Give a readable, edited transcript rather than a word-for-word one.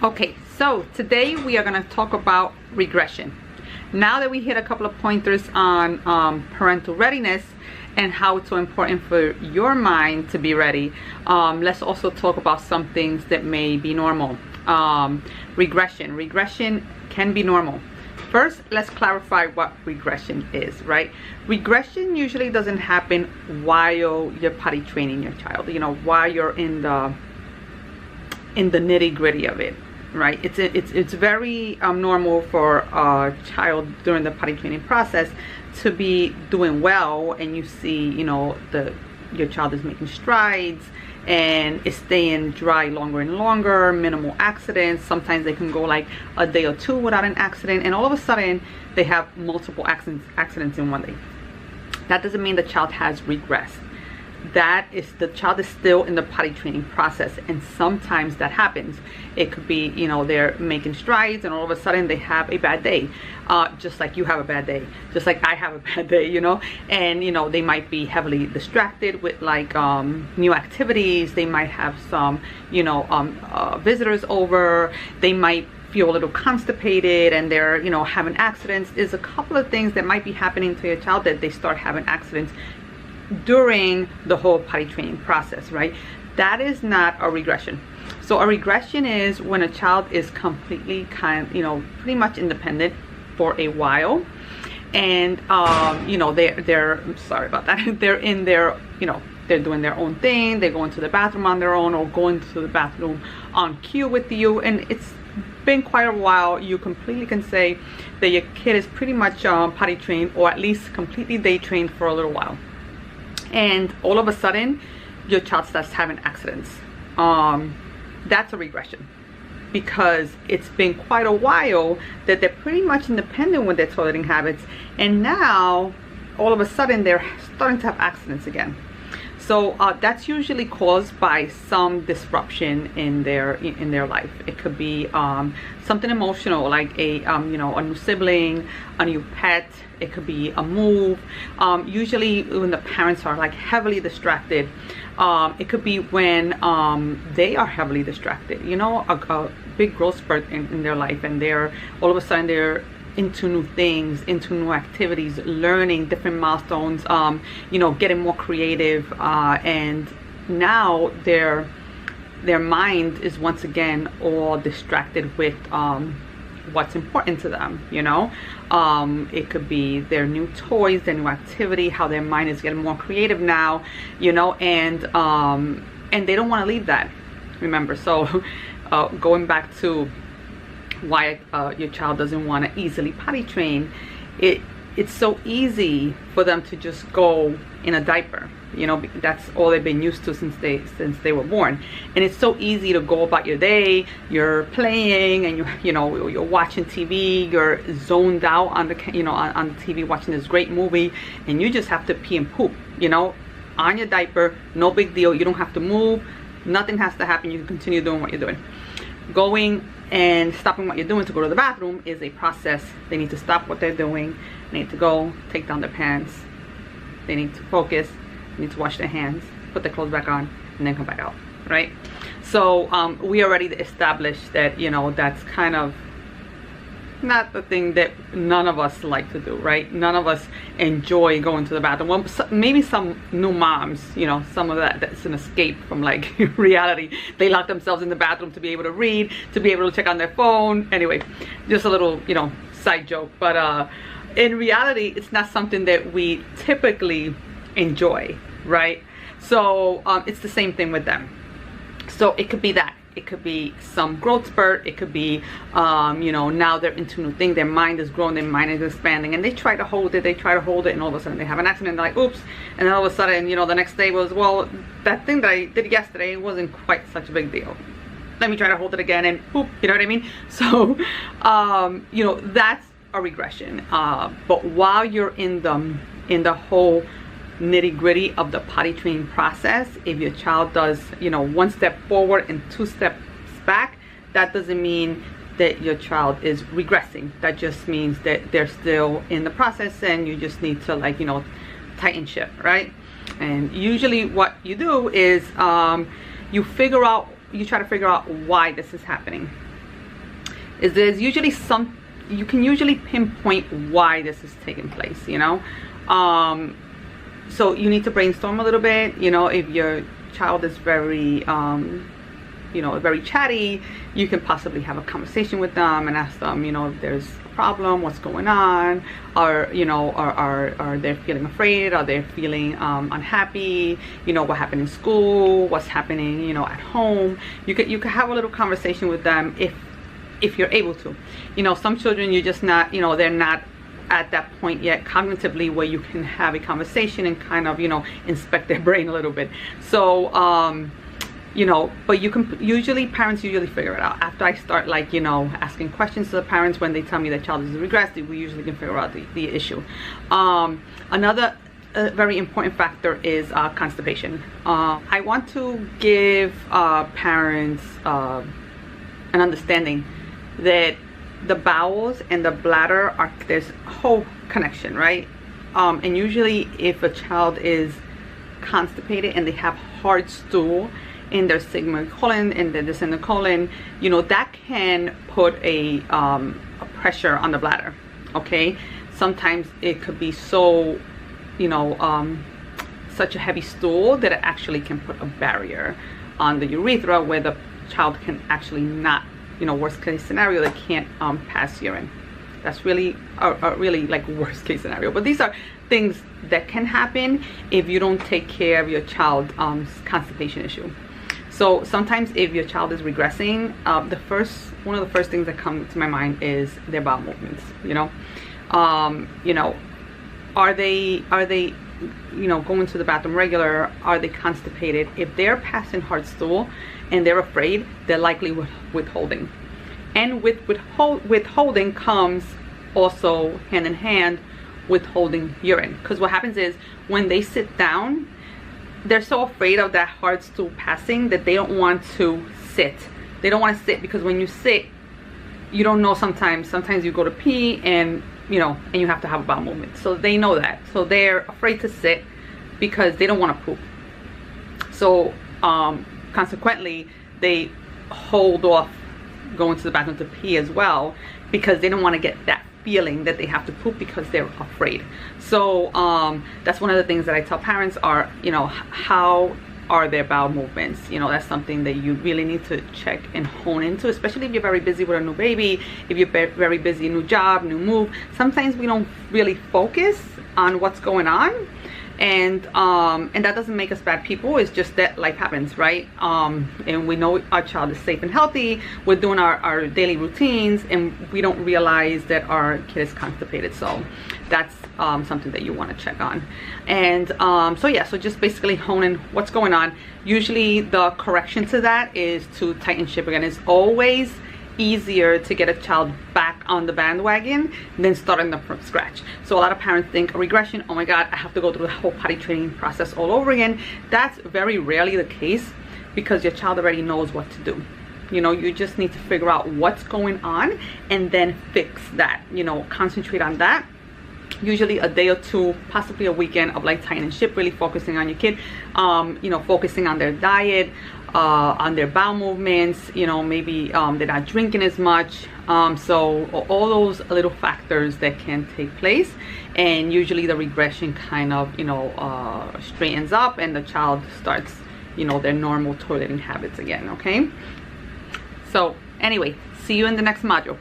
Okay, so today we are going to talk about regression. Now that we hit a couple of pointers on parental readiness and how it's so important for your mind to be ready, let's also talk about some things that may be normal. Regression can be normal. First, let's clarify what regression is, right? Regression usually doesn't happen while you're potty training your child, while you're in the nitty-gritty of it, right? It's very normal for a child during the potty training process to be doing well, and you see, your child is making strides and is staying dry longer and longer, minimal accidents. Sometimes they can go like a day or two without an accident, and all of a sudden they have multiple accidents in one day. That doesn't mean the child has regressed. That is, the child is still in the potty training process, and sometimes that happens. It could be, they're making strides and all of a sudden they have a bad day, just like you have a bad day, just like I have a bad day, and they might be heavily distracted with like new activities. They might have some visitors over. They might feel a little constipated and they're having accidents. There's a couple of things that might be happening to your child that they start having accidents during the whole potty training process, right? That is not a regression. So a regression is when a child is completely pretty much independent for a while, and they're I'm sorry about that, they're in their they're doing their own thing. They go into the bathroom on their own or go into the bathroom on cue with you, and it's been quite a while. You completely can say that your kid is pretty much potty trained, or at least completely day trained for a little while. And all of a sudden your child starts having accidents. That's a regression, because it's been quite a while that they're pretty much independent with their toileting habits, and now all of a sudden they're starting to have accidents again. So that's usually caused by some disruption in their life. It could be something emotional, like a new sibling, a new pet. It could be a move. Usually when the parents are like heavily distracted, it could be when they are heavily distracted. A big growth spurt in their life, and they're all of a sudden they're into new things, into new activities, learning different milestones, getting more creative, and now their mind is once again all distracted with what's important to them. It could be their new toys, their new activity, how their mind is getting more creative now, and they don't want to leave that, remember. So going back to why your child doesn't want to easily potty train, it's so easy for them to just go in a diaper. That's all they've been used to since they were born, and it's so easy to go about your day. You're playing and you're watching TV. You're zoned out on the on the TV watching this great movie, and you just have to pee and poop. On your diaper, no big deal. You don't have to move. Nothing has to happen. You can continue doing what you're doing. Going and stopping what you're doing to go to the bathroom is a process. They need to stop what they're doing. They need to go take down their pants. They need to focus. They need to wash their hands, put their clothes back on, and then come back out, right? So we already established that that's kind of not the thing that none of us like to do, right? None of us enjoy going to the bathroom. Well, maybe some new moms, some of that's an escape from like reality. They lock themselves in the bathroom to be able to read, to be able to check on their phone. Anyway, just a little side joke, but in reality it's not something that we typically enjoy, right? So it's the same thing with them. So it could be that. It could be some growth spurt. It could be, now they're into new thing. Their mind is growing. Their mind is expanding, and they try to hold it. And all of a sudden they have an accident. They're like, oops. And then all of a sudden, the next day was, well, that thing that I did yesterday wasn't quite such a big deal. Let me try to hold it again, and poop. You know what I mean? So, that's a regression. But while you're in the whole nitty-gritty of the potty training process, if your child does one step forward and two steps back, that doesn't mean that your child is regressing. That just means that they're still in the process, and you just need to tighten ship, right? And usually what you do is you try to figure out why this is happening. is there's usually you can usually pinpoint why this is taking place, you know. So you need to brainstorm a little bit, you know. If your child is very you know, very chatty, you can possibly have a conversation with them and ask them, you know, if there's a problem, what's going on, or, you know, are they feeling afraid, are they feeling unhappy, you know, what happened in school, what's happening, you know, at home. You could have a little conversation with them if you're able to. You know, some children, you're just not, you know, they're not at that point yet cognitively where you can have a conversation and kind of, you know, inspect their brain a little bit. So you know, but you can parents usually figure it out after I start, like, you know, asking questions to the parents. When they tell me their child is regressed, we usually can figure out the issue. Another very important factor is constipation. I want to give parents an understanding that the bowels and the bladder there's a whole connection, right? And usually if a child is constipated and they have hard stool in their sigmoid colon and the descending colon, you know, that can put a pressure on the bladder. Okay, sometimes it could be so, you know, such a heavy stool that it actually can put a barrier on the urethra where the child can actually not, you know, worst case scenario, they can't pass urine. That's really really like worst case scenario. But these are things that can happen if you don't take care of your child's constipation issue. So sometimes if your child is regressing, one of the first things that come to my mind is their bowel movements. You know, you know, are they you know, going to the bathroom regular? Are they constipated? If they're passing hard stool and they're afraid, they're likely withholding. And with withholding comes also hand in hand withholding urine, because what happens is when they sit down, they're so afraid of that hard stool passing that they don't want to sit. They don't want to sit because when you sit, you don't know, sometimes you go to pee and, you know, and you have to have a bowel movement. So they know that. So they're afraid to sit because they don't want to poop. So consequently, they hold off going to the bathroom to pee as well because they don't want to get that feeling that they have to poop because they're afraid. So that's one of the things that I tell parents are, you know, how are their bowel movements? You know, that's something that you really need to check and hone into, especially if you're very busy with a new baby, if you're very busy, new job, new move. Sometimes we don't really focus on what's going on, and that doesn't make us bad people. It's just that life happens, right? And we know our child is safe and healthy. We're doing our daily routines and we don't realize that our kid is constipated. So that's something that you want to check on. And so yeah, so just basically honing what's going on. Usually the correction to that is to tighten ship. Again, it's always easier to get a child back on the bandwagon than starting them from scratch. So a lot of parents think a regression, oh my god, I have to go through the whole potty training process all over again. That's very rarely the case because your child already knows what to do. You know, you just need to figure out what's going on and then fix that. You know, concentrate on that. Usually a day or two, possibly a weekend of like tightening ship, really focusing on your kid, you know, focusing on their diet, on their bowel movements, you know, maybe they're not drinking as much, so all those little factors that can take place, and usually the regression kind of, you know, straightens up and the child starts, you know, their normal toileting habits again. Okay, so anyway, see you in the next module.